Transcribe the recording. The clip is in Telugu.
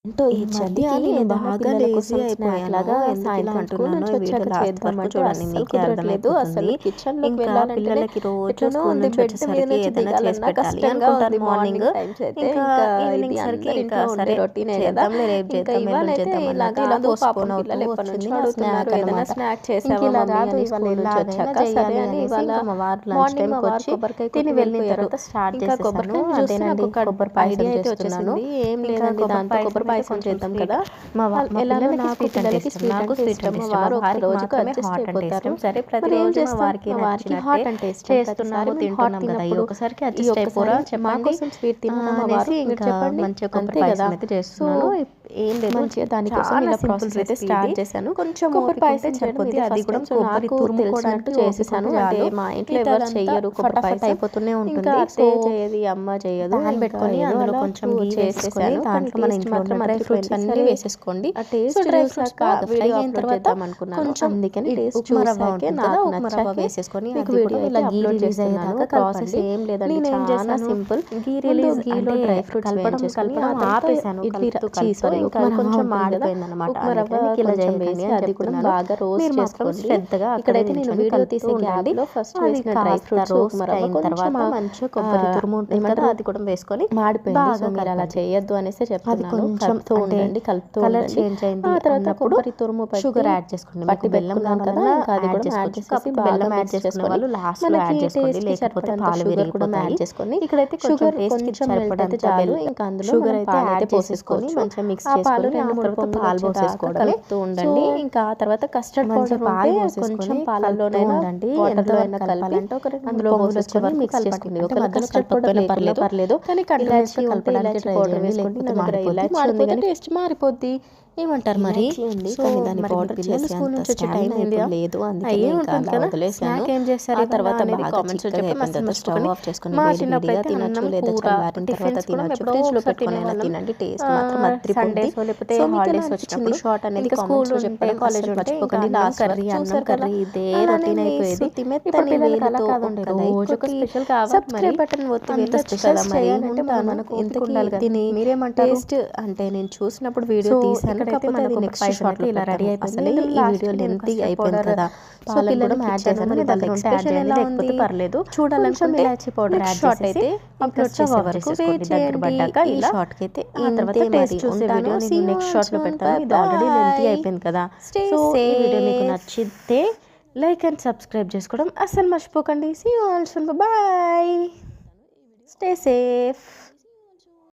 ఏంటో ఈ మధ్య నేను బాగా లేజీ అయిపోయాను. ఎందుకిలా అంటున్నానో ఈ వీడియో లాస్ట్ వరకు చూడండి, మీకే అర్థమైపోతుంది. ఇంకా పిల్లలకి రోజు స్కూల్ నుంచి వచ్చేసరికి ఏదైనా చేసి పెట్టాలి అనుకుంటాను మార్నింగ్. ఇంకా ఈవినింగ్ సరికి ఇంకా సరే చేద్దాంలే, రేపు చేద్దాం, ఎల్లుండి చేద్దాం అన్నట్టు ఇలా పోస్ట్పోన్ అవుతూ వచ్చింది నా స్నాక్ అనమాట. ఇంక ఇలా కాదు, ఇవాళ ఎలాగైనా చేయాలి అనేసి ఇంకా మా వారు లంచ్ టైంకి వచ్చి తిని వెళ్ళిన తర్వాత స్టార్ట్ చేసేసాను. అదేనండి కొబ్బరి పాయసం చేస్తున్నాను. ఏం లేదండి, దాంతో కొబ్బరి పాయసం చేద్దాం కదా. మా పిల్లలకి స్వీట్ అంటే ఇష్టం, నాకు స్వీట్ అంటే ఇష్టం. మా వారికి మాత్రమే హాట్ అంటే ఇష్టం. సరే ప్రతిరోజు మా వారికి హాట్ అంటే చేస్తున్నాము, తింటున్నాం కదా, ఈ ఒకసారికి అడ్జస్ట్ అయిపోరా చెప్పండి అనేసి ఇంకా మంచిగా కొబ్బరి పాయసం అయితే చేస్తున్నాను. ఏం లేదు, దానికోసం ఇలా ప్రాసెస్ అయితే స్టార్ట్ చేశాను. కొంచెం కొబ్బరి పాయసం సరిపోద్ది, అది కూడా కొబ్బరి తురుముకోవడానికి చేసేసాను. అంటే మా ఇంట్లో ఎవరు చెయ్యరు, కొబ్బరి పాయసం అయిపోతూనే ఉంటుంది. అత్తే చేయదు, అమ్మ చేయదు. పాన్ పెట్టుకొని అందులో కొంచెం గీ వేసేసుకొని దాంట్లో మన ఇంట్లో ఉన్న డ్రై ఫ్రూట్స్ అన్ని వేసేసుకోండి. సో డ్రై ఫ్రూట్స్ బాగా ఫ్రై అయిన తర్వాత కొంచెం అందుకని ఉప్మా రవ్వ ఉంటుంది కదా, ఉప్మా రవ్వ వేసేసుకొని అది కూడా ఇలా గీ రిలీజ్ అయ్యేదాకా ప్రాసెస్ ఏం లేదండి, చాలా సింపుల్. గీ రిలీజ్ గీలో డ్రై ఫ్రూట్స్ కలపడం ఆపేసాను. ఇంకా కొంచెం మాడిపోయింది అనమాట. ఇలా చేయండి, అది కూడా బాగా రోస్ట్ చేసుకోండి శ్రద్ధగా. ఇక్కడైతే నేను వీడియో తీసే గ్యాప్ లో ఫస్ట్ వేసిన డ్రై ఫ్రూట్స్ ఉప్మా రవ్వ తర్వాత మంచిగా కొబ్బరి తురుము ఉంటుంది కదా, అది కూడా వేసుకొని మాడిపోయింది. సో మీరు అలా చేయొద్దు అనేసి చెప్తున్నాను. కలుపుతూ ఉండండి, కలుపుతూ కలర్ చేంజ్ అయింది. ఆ తర్వాత కొబ్బరి తురుము షుగర్ యాడ్ చేసుకోండి. బట్టి బెల్లం కదా, ఇంకా అది కూడా యాడ్ చేసుకోవచ్చు. బెల్లం యాడ్ చేసుకునే వాళ్ళు లాస్ట్ లో యాడ్ చేసుకోండి, లేకపోతే పాలు విరిగిపోతాయి. చేసుకొని ఇక్కడైతే షుగర్ కొంచెం సరిపడంత చాలు. ఇంకా అందులో షుగర్ అయితే యాడ్ చేసేసుకొని మంచిగా మిక్స్ చేసుకొని పాలు పోసేసుకోవడం, కలుపుతూ ఉండండి. ఇంకా ఆ తర్వాత కస్టర్డ్ పౌడర్ పాలు కొంచెం పాలల్లోనే ఉండండి, వాటర్లో అయినా కలపాలంటే ఒక అందులో పోసేసుకొని మిక్స్ చేసుకోండి. ఒక కస్టర్డ్ పౌడర్ పర్లేదు, కానీ ఇలాచి కలపడానికి ట్రై చేయండి, లేకపోతే మారిపోద్ది, టేస్ట్ మారిపోద్ది. ఏమంటారు మరి? సో దాని పౌడర్ పిల్లలు స్కూల్ నుంచి వచ్చే టైం లేదు, అందుకే వదిలేసాను. ఏం చేస్తారు ఆ తర్వాత కామెంట్స్ చెప్పి స్టవ్ ఆఫ్ చేసుకొని వేడిగా తినొచ్చు, లేదా చల్లారిన తర్వాత తినొచ్చు. ఫ్రిడ్జ్ లో పెట్టుకొని అలా తినండి, టేస్ట్ మాత్రం అదిరిపోద్ది. సో హాలిడేస్ వచ్చినప్పుడు షార్ట్ అనేది స్కూల్ ఉంటే కాలేజ్ మర్చిపోకండి. లాస్ట్ కర్రీ అన్నం కర్రీ ఇదే రొటీన్ అయిపోయేది. ఇప్పుడు పిల్లలకి అలా కాదండి, రోజు ఒక స్పెషల్ కావాలి. సబ్స్క్రైబ్ బటన్ ఒత్తి అంత స్పెషల్ చేయాలంటే మనకు ఇంతకు దీని మీరేమంటారు టేస్ట్ అంటే నేను చూసినప్పుడు వీడియో తీసాను. కాకపోతే నెక్స్ట్ షాట్ లో ఇలా రెడీ అయిపోయింది. ఈ వీడియో లెంతీ అయిపోయింది కదా, సో పిల్లలు యాడ్ చేశాను. మీ దగ్గర ఉంటే యాడ్ చేయండి, లేకపోతే పర్లేదు. చూడాలనుకుంటే ఇలాచి పౌడర్ యాడ్ షాట్ అయితే అప్లోడ్ చేసే వరకు వెయిట్ చేయండి. ఈ షాట్ కి అయితే ఆ తర్వాత టేస్ట్ చూసే వీడియో నేను నెక్స్ట్ షాట్ లో పెడతాను. ఇది ఆల్రెడీ లెంతీ అయిపోయింది కదా. సో ఈ వీడియో మీకు నచ్చితే లైక్ అండ్ సబ్స్క్రైబ్ చేసుకోవడం అస్సలు మర్చిపోకండి. See you all soon, bye, stay safe.